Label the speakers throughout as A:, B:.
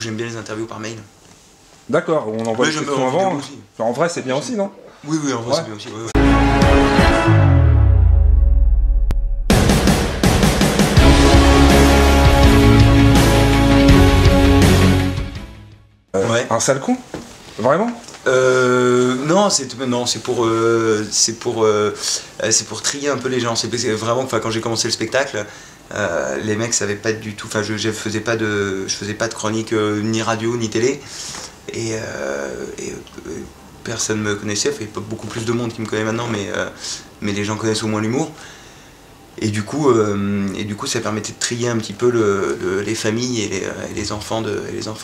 A: J'aime bien les interviews par mail.
B: D'accord, on envoie les questions avant. Enfin, en vrai, c'est bien aussi, non?
A: Oui, en vrai, c'est bien aussi. Ouais.
B: Un sale con? Vraiment?
A: Non, c'est pour trier un peu les gens. C'est vraiment, enfin, quand j'ai commencé le spectacle, les mecs savaient pas du tout. Enfin, je faisais pas de chronique ni radio ni télé, et personne me connaissait. Enfin, il y a beaucoup plus de monde qui me connaît maintenant, mais les gens connaissent au moins l'humour. Et du coup, ça permettait de trier un petit peu les familles et les enfants de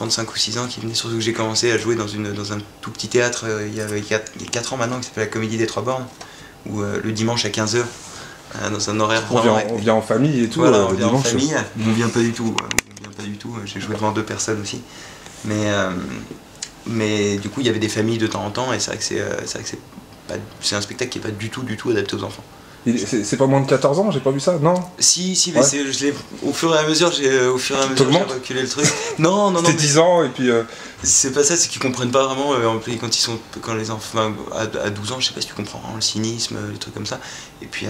A: 5 ou 6 ans qui venaient. Surtout que j'ai commencé à jouer dans un tout petit théâtre il y a 4 ans maintenant, qui s'appelle la Comédie des Trois Bornes, où le dimanche à 15h, dans un horaire
B: on vient en famille et tout.
A: Voilà, on vient en famille. On vient pas du tout. J'ai joué devant 2 personnes aussi. Mais du coup, il y avait des familles de temps en temps, et c'est vrai que c'est un spectacle qui est pas du tout adapté aux enfants.
B: C'est pas moins de 14 ans, j'ai pas vu ça, non?
A: Si, mais ouais. Au fur et à mesure, j'ai reculé le truc. Non.
B: C'était 10 ans, et puis...
A: C'est pas ça, c'est qu'ils comprennent pas vraiment, quand les enfants, à 12 ans, je sais pas si tu comprends vraiment le cynisme, les trucs comme ça. Et puis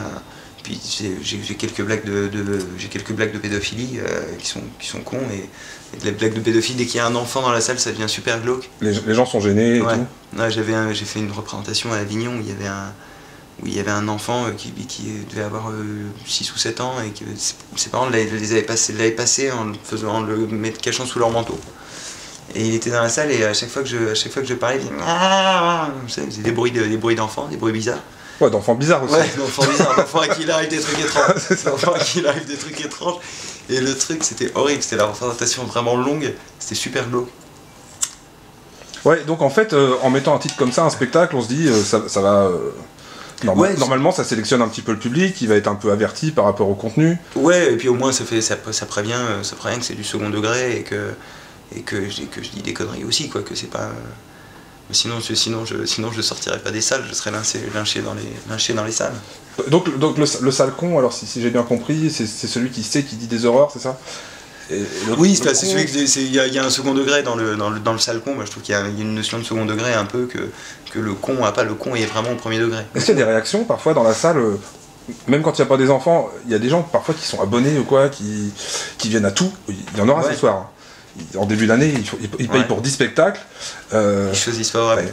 A: j'ai quelques blagues de pédophilie qui sont cons, et les blagues de pédophilie, dès qu'il y a un enfant dans la salle, ça devient super glauque.
B: Les gens sont gênés et
A: ouais.
B: tout.
A: Ouais, j'ai fait une représentation à Avignon où il y avait un enfant qui devait avoir 6 ou 7 ans, et que ses parents l'avaient passé en le cachant sous leur manteau. Et il était dans la salle, et à chaque fois que je parlais, il faisait des bruits d'enfants, des bruits bizarres.
B: Ouais, d'enfants bizarres aussi.
A: Ouais, d'enfants bizarres, d'enfants à qui il arrive des trucs étranges. Et le truc, c'était horrible, c'était la représentation vraiment longue, c'était super glauque.
B: Ouais, donc en fait, en mettant un titre comme ça, un spectacle, on se dit, ça va... Normalement, ça sélectionne un petit peu le public, il va être un peu averti par rapport au contenu.
A: Ouais, et puis au moins ça prévient que c'est du second degré, et que je dis des conneries aussi, quoi, que c'est pas... Sinon je sortirais pas des salles, je serais lynché dans les salles.
B: Donc le sale con, alors si j'ai bien compris, c'est celui qui dit des horreurs, c'est ça?
A: Oui, c'est celui il y a un second degré dans le sale con. Moi, je trouve qu'il y a une notion de second degré un peu que le con a pas. Le con est vraiment au premier degré.
B: Est-ce qu'il y a des réactions parfois dans la salle, même quand il n'y a pas des enfants, il y a des gens parfois qui sont abonnés ou quoi, qui viennent à tout. Il y en aura ce soir. En début d'année, ils payent pour 10 spectacles.
A: Ils choisissent pas vraiment.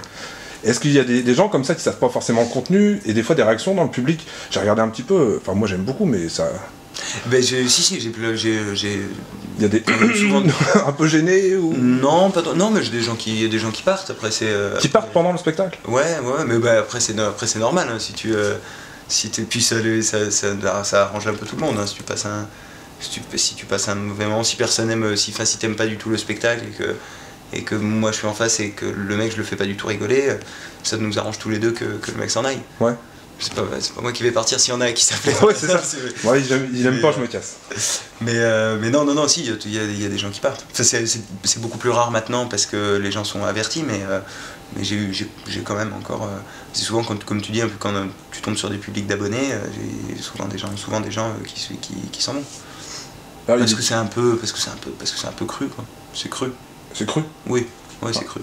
B: Est-ce qu'il y a des gens comme ça qui savent pas forcément le contenu, et des fois des réactions dans le public? J'ai regardé un petit peu, enfin moi j'aime beaucoup, mais ça...
A: Ben j'ai
B: Il y a des souvent un peu gênés ou...
A: Non, mais j'ai des gens qui partent après.
B: Qui partent pendant le spectacle?
A: Ouais, mais bah, après c'est normal, hein, puis ça arrange un peu tout le monde, hein, si tu passes un mauvais moment, si personne aime, si t'aimes pas du tout le spectacle, et que moi je suis en face et que le mec je le fais pas du tout rigoler, ça nous arrange tous les deux que le mec s'en aille.
B: Ouais.
A: C'est pas moi qui vais partir s'il y en a qui s'appelait.
B: Ouais, c'est ça. Ouais, il aime pas, je me casse.
A: Mais non, si, il y a des gens qui partent. Enfin, c'est beaucoup plus rare maintenant parce que les gens sont avertis, mais j'ai quand même encore... c'est souvent, comme tu dis, un peu quand tu tombes sur des publics d'abonnés, j'ai souvent des gens qui s'en vont. Alors, parce que c'est un peu cru, quoi. C'est cru.
B: C'est cru?
A: Oui, c'est cru.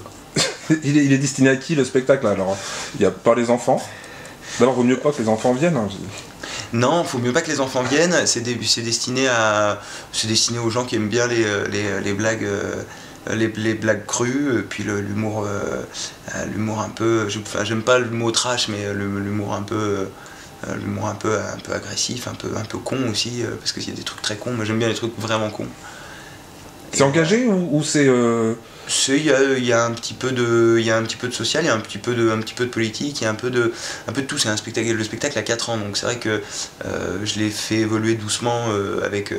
B: Il est destiné à qui, le spectacle, alors? Il n'y a pas les enfants? D'abord, vaut mieux pas que les enfants viennent. Hein.
A: Non, faut mieux pas que les enfants viennent. C'est destiné aux gens qui aiment bien les blagues, les blagues crues, puis l'humour un peu. J'aime pas le mot trash, mais l'humour un peu agressif, un peu con aussi, parce qu'il y a des trucs très cons. Moi, j'aime bien les trucs vraiment cons.
B: C'est engagé ou c'est...
A: Il y a un petit peu de social, il y a un petit peu de politique, il y a un peu de tout. C'est le spectacle a 4 ans, donc c'est vrai que je l'ai fait évoluer doucement avec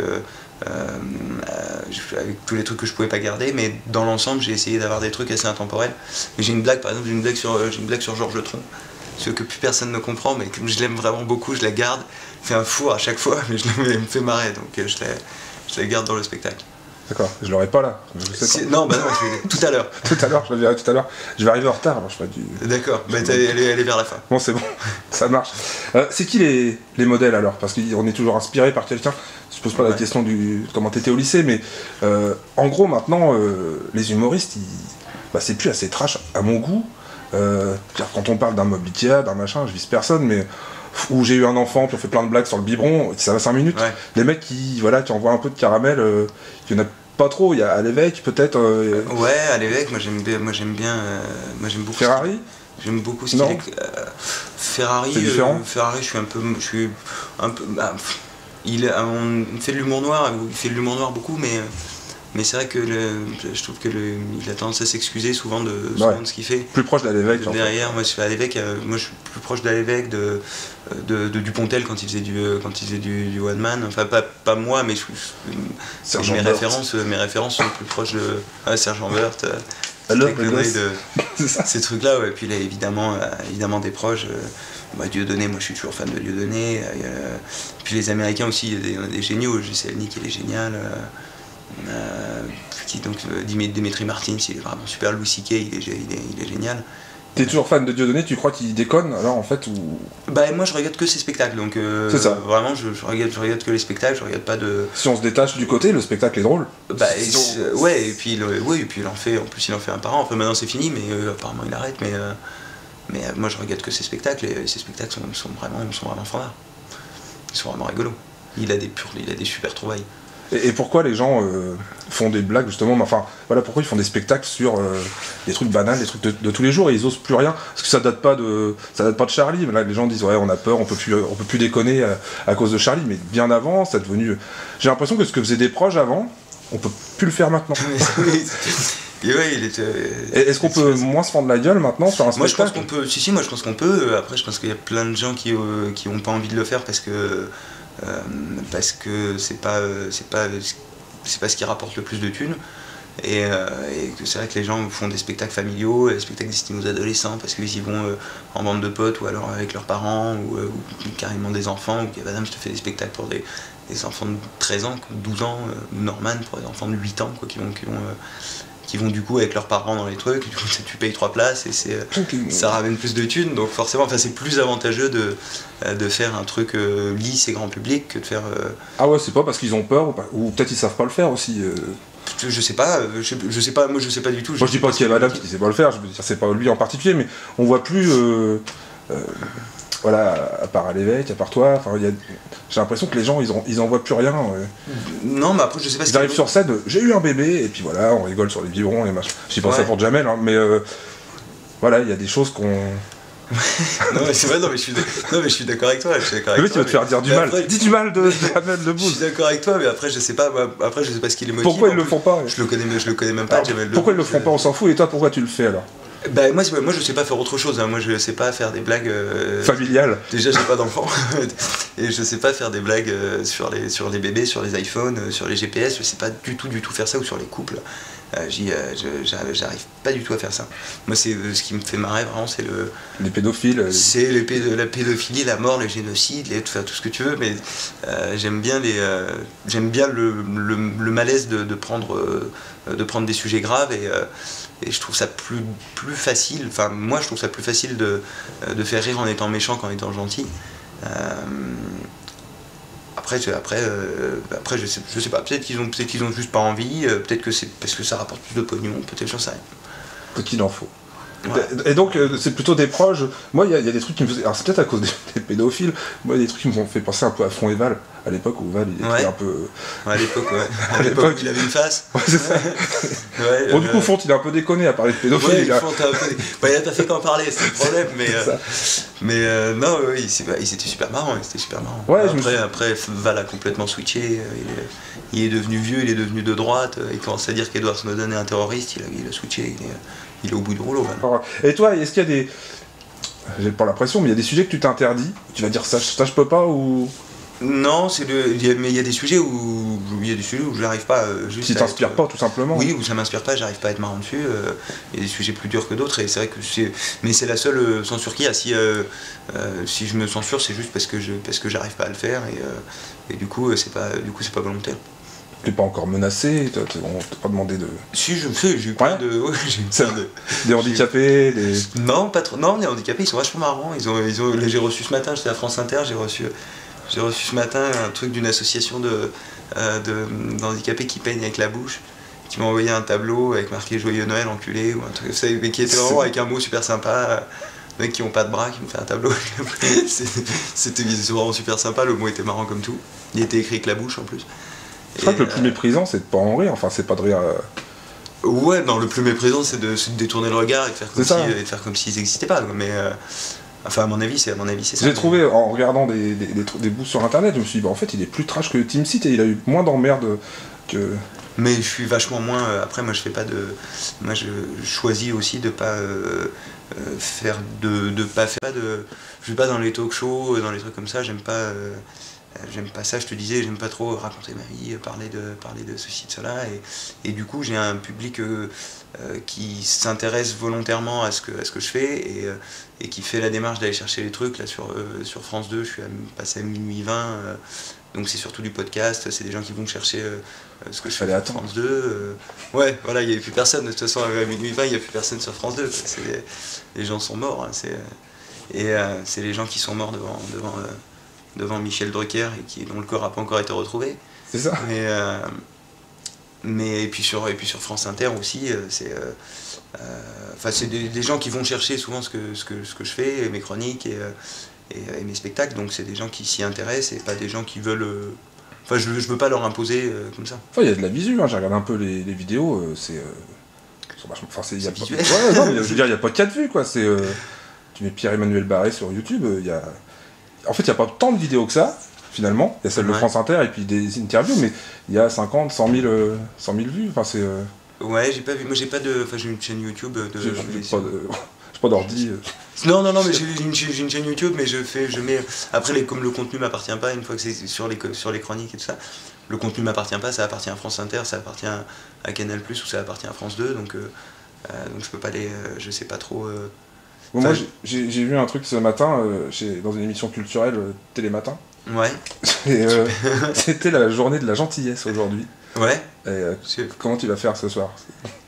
A: tous les trucs que je pouvais pas garder, mais dans l'ensemble j'ai essayé d'avoir des trucs assez intemporels. Mais j'ai une blague sur Georges Tron, ce que plus personne ne comprend, mais comme je l'aime vraiment beaucoup, je la garde. Je fais un four à chaque fois, mais elle me fait marrer, donc je la garde dans le spectacle.
B: D'accord, je l'aurai pas là.
A: Non, tout à l'heure.
B: Tout à l'heure, je la verrai tout à l'heure. Je vais arriver en retard, alors je ferai du...
A: D'accord, elle est vers la fin.
B: Bon, c'est bon, ça marche. C'est qui les modèles alors? Parce qu'on est toujours inspiré par quelqu'un. je pose pas la question du comment t'étais au lycée, mais en gros maintenant les humoristes, c'est plus assez trash à mon goût. Quand on parle d'un mob Ikea, d'un machin, je vise personne, mais où j'ai eu un enfant, puis on fait plein de blagues sur le biberon, ça va 5 minutes. Ouais. Les mecs qui envoient un peu de caramel, il y en a pas trop. Il y a à l'évêque peut-être.
A: Ouais, à l'évêque, moi j'aime beaucoup.
B: Ferrari.
A: J'aime beaucoup ce qu'il est. Ferrari.
B: C'est différent.
A: Ferrari, je suis un peu. Il fait de l'humour noir, il fait de l'humour noir beaucoup, mais c'est vrai que je trouve que il a tendance à s'excuser souvent de ce qu'il fait.
B: Plus proche de l'évêque.
A: Derrière, moi je suis à l'évêque, moi je suis plus proche de l'évêque de Dupontel quand il faisait du one man. Enfin pas moi, mais mes références sont plus proches de Sergent Burt. Ces trucs-là, ouais. Puis là évidemment des proches. Dieudonné, moi je suis toujours fan de Dieudonné. Puis les Américains aussi, il y a des géniaux. Gisèle Nick, il est génial. Dimitri Martin, il est vraiment super. Louis C.K. il est génial.
B: T'es toujours fan de Dieudonné, tu crois qu'il déconne alors en fait ou...
A: Moi je regarde que ses spectacles, donc
B: c'est ça.
A: Vraiment je regarde que les spectacles, je regarde pas de...
B: Si on se détache du côté, le spectacle est drôle.
A: Ouais, et puis il en fait un par an. Enfin maintenant c'est fini, mais apparemment il arrête, mais moi je regarde que ses spectacles, et ses spectacles sont vraiment fandards. Ils sont vraiment rigolos. Il a des super trouvailles.
B: Et pourquoi les gens font des blagues justement, pourquoi ils font des spectacles sur des trucs banals, des trucs de tous les jours et ils osent plus rien? Parce que ça date pas de Charlie, mais là les gens disent ouais on a peur, on peut plus déconner à cause de Charlie, mais bien avant, c'est devenu... J'ai l'impression que ce que faisaient des proches avant, on peut plus le faire maintenant.
A: Et ouais,
B: est-ce qu'on peut moins se prendre la gueule maintenant sur un spectacle?
A: Moi je pense qu'on peut, moi je pense qu'on peut. Après je pense qu'il y a plein de gens qui ont pas envie de le faire parce que c'est pas ce qui rapporte le plus de thunes, et c'est vrai que les gens font des spectacles familiaux, des spectacles destinés aux adolescents parce qu'ils y vont en bande de potes ou alors avec leurs parents ou carrément des enfants, ou madame je te fais des spectacles pour des enfants de 13 ans, 12 ans, Norman pour des enfants de 8 ans qui vont du coup avec leurs parents dans les trucs, du coup tu payes 3 places et ça ramène plus de thunes, donc forcément c'est plus avantageux de faire un truc lisse et grand public que de faire...
B: Ah ouais, c'est pas parce qu'ils ont peur ou peut-être ils savent pas le faire aussi.
A: Je sais pas, moi je sais pas du tout.
B: Moi je dis pas qu'il y a madame qui sait pas le faire, je veux dire c'est pas lui en particulier, mais on voit plus... à part à l'évêque, à part toi, j'ai l'impression que les gens ils en voient plus rien.
A: Non, mais après je sais pas.
B: Ils arrivent sur scène, j'ai eu un bébé, et puis voilà, on rigole sur les biberons et machin. Je dis pas ça pour Jamel, hein, mais il y a des choses qu'on...
A: non mais c'est vrai, je suis d'accord avec toi.
B: Le mec il va te faire dire du mal. Dis du mal de Jamel Debbouze.
A: Je suis d'accord avec toi, mais après je sais pas ce qu'il est motivé.
B: Pourquoi ils le font pas?
A: Je le connais même pas.
B: Alors, pourquoi ils le font pas, on s'en fout, et toi pourquoi tu le fais alors?
A: Moi je sais pas faire autre chose, hein. Moi je sais pas faire des blagues
B: familiales.
A: Déjà j'ai pas d'enfant et je sais pas faire des blagues sur les bébés, sur les iPhones, sur les GPS, je sais pas du tout faire ça, ou sur les couples. J'arrive pas du tout à faire ça. Moi c'est ce qui me fait marrer vraiment, c'est
B: les pédophiles.
A: C'est la pédophilie, la mort, le génocide, tout ce que tu veux, mais j'aime bien le malaise de prendre des sujets graves, et je trouve ça plus facile, moi je trouve ça plus facile de faire rire en étant méchant qu'en étant gentil. Après je sais pas, peut-être qu'ils ont juste pas envie, peut-être que c'est parce que ça rapporte plus de pognon, peut-être, j'en sais rien.
B: Peut-être qu'il en faut. Ouais. Et donc c'est plutôt des proches. Moi il y a des trucs qui me faisaient... Alors c'est peut-être à cause des pédophiles, moi il y a des trucs qui m'ont fait penser un peu à Fond et Val, à l'époque où Val il était un peu...
A: À l'époque à l'époque il avait une face.
B: Ouais c'est ça. Du coup Font il a un peu déconné à parler de pédophiles.
A: Ouais, il a pas fait qu'en parler, c'est le problème, mais non c'était super marrant, Ouais, après Val a complètement switché, il est devenu vieux, il est devenu de droite, il commence à dire qu'Edward Snowden est un terroriste, il a switché, il est au bout du rouleau.
B: Et toi, est-ce qu'il y a des... J'ai pas l'impression, mais il y a des sujets que tu t'interdis, tu vas dire ça je peux pas, ou...
A: Non, mais il y a des sujets où je n'arrive pas juste.
B: Qui t'inspirent pas, tout simplement.
A: Oui, où ça m'inspire pas, j'arrive pas à être marrant dessus. Il y a des sujets plus durs que d'autres, et c'est vrai que mais c'est la seule censure qu'il y a. Si je me censure, c'est juste parce que j'arrive pas à le faire, et du coup c'est pas volontaire.
B: T'es pas encore menacé, on t'a pas demandé de...
A: Si, je me fais, j'ai eu plein de... Ouais, j'ai eu plein de...
B: Des handicapés, des...
A: Non, pas trop. Non, les handicapés, ils sont vachement marrants. J'ai reçu ce matin, j'étais à France Inter, j'ai reçu J'ai reçu ce matin un truc d'une association d'handicapés qui peignent avec la bouche, qui m'a envoyé un tableau avec marqué Joyeux Noël enculé, ou un truc comme ça, mais qui était vraiment avec un mot super sympa. Les mecs qui ont pas de bras, qui me fait un tableau. C'était vraiment super sympa, le mot était marrant comme tout. Il était écrit avec la bouche en plus.
B: Je crois que le plus méprisant, c'est de pas en rire, enfin c'est pas de rire...
A: Ouais, non, le plus méprisant, c'est de détourner le regard et de faire comme s'ils n'existaient pas. Mais, enfin, à mon avis, c'est ça.
B: J'ai trouvé, en regardant des bouts sur internet, je me suis dit, bah en fait, il est plus trash que Team Seat et il a eu moins d'emmerdes que...
A: Mais je suis vachement moins... après, moi, je fais pas de... Moi, je choisis aussi de pas faire de... Je vais pas dans les talk shows, dans les trucs comme ça, j'aime pas ça, je te disais, j'aime pas trop raconter ma vie, parler de ceci, de cela, et du coup j'ai un public qui s'intéresse volontairement à ce que je fais, et qui fait la démarche d'aller chercher les trucs. Là sur France 2, je suis passé à minuit 20, donc c'est surtout du podcast, c'est des gens qui vont chercher ce que je fais sur France 2. Ouais, voilà, il n'y avait plus personne, de toute façon à minuit 20, il n'y a plus personne sur France 2, les gens sont morts, hein, c'est les gens qui sont morts devant Michel Drucker et dont le corps n'a pas encore été retrouvé.
B: C'est ça.
A: Et puis sur France Inter aussi, c'est des gens qui vont chercher souvent ce que je fais, mes chroniques et mes spectacles, donc c'est des gens qui s'y intéressent et pas des gens qui veulent... Enfin, je veux pas leur imposer comme ça.
B: Enfin, il y a de la visu, hein. J'ai regardé un peu les vidéos, c'est vachement... Enfin,
A: c'est visuel.
B: Ouais, non, mais je veux dire, il n'y a pas 4 vues, quoi. C'est... Tu mets Pierre-Emmanuel Barré sur YouTube, il y a... En fait, il n'y a pas tant de vidéos que ça, finalement. Il y a celle de France Inter et puis des interviews, mais il y a 50, 100 000 vues. Enfin, c'est...
A: Ouais, j'ai pas vu. Moi, j'ai pas de... Enfin, j'ai une chaîne YouTube de...
B: J'ai pas d'ordi.
A: Non, mais j'ai une chaîne YouTube, mais je mets... Après, comme le contenu m'appartient pas, une fois que c'est sur les chroniques et tout ça, le contenu m'appartient pas, ça appartient à France Inter, ça appartient à Canal+, ou ça appartient à France 2, donc je peux pas les... je sais pas trop...
B: Bon, moi, j'ai vu un truc ce matin, dans une émission culturelle Télématin.
A: Ouais.
B: Et c'était la journée de la gentillesse aujourd'hui.
A: Ouais.
B: Comment tu vas faire ce soir?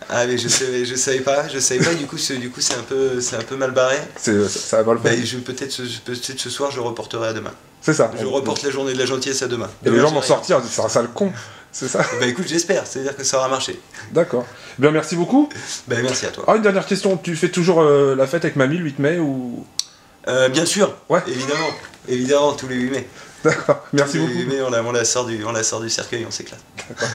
A: Ah mais je savais pas, du coup c'est un peu mal barré.
B: Ça va le faire.
A: Peut-être ce soir je reporterai à demain.
B: C'est ça.
A: Je reporte la journée de la gentillesse à demain.
B: Et les gens vont sortir, c'est un sale con. C'est ça?
A: Bah écoute, j'espère, c'est-à-dire que ça aura marché.
B: D'accord. Bien, merci beaucoup.
A: Bah merci à toi.
B: Ah, une dernière question, tu fais toujours la fête avec mamie le 8 mai ou...
A: Bien sûr,
B: ouais.
A: Évidemment, tous les 8 mai.
B: D'accord, merci beaucoup.
A: Tous les 8 mai, on la sort du cercueil, on s'éclate. D'accord.